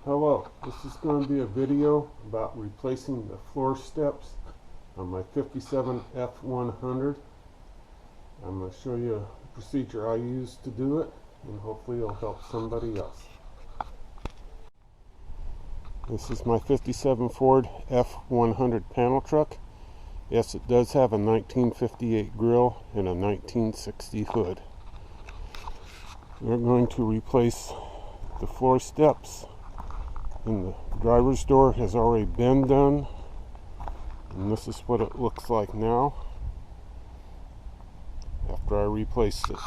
Hello, this is going to be a video about replacing the floor steps on my 57 F100. I'm going to show you the procedure I use to do it, and hopefully it'll help somebody else. This is my 57 Ford F100 panel truck. Yes, it does have a 1958 grill and a 1960 hood. We're going to replace the floor steps, and the driver's door has already been done, and this is what it looks like now after I replaced it.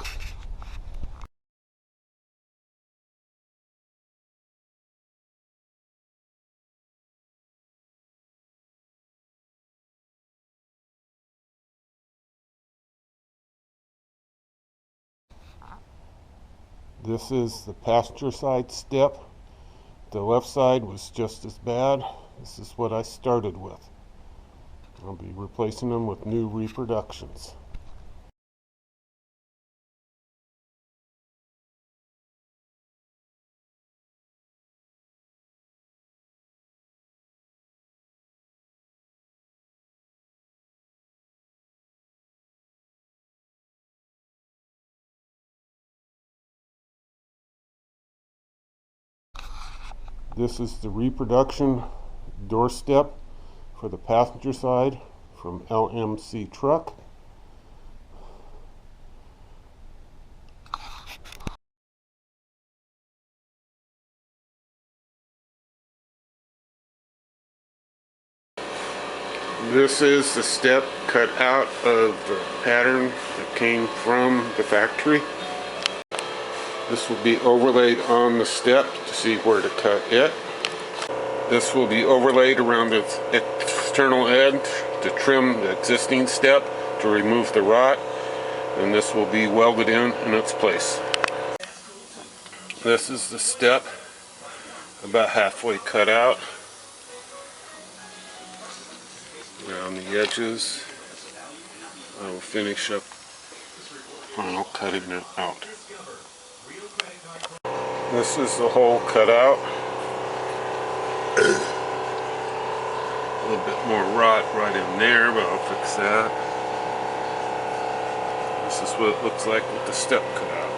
This is the passenger side step. The left side was just as bad. This is what I started with. I'll be replacing them with new reproductions. This is the reproduction doorstep for the passenger side from LMC Truck. This is the step cut out of the pattern that came from the factory. This will be overlaid on the step to see where to cut it. This will be overlaid around the external edge to trim the existing step to remove the rot, and this will be welded in its place. This is the step about halfway cut out. Around the edges, I will finish up final cutting it out. This is the hole cut out. A little bit more rot right in there, but I'll fix that. This is what it looks like with the step cut out.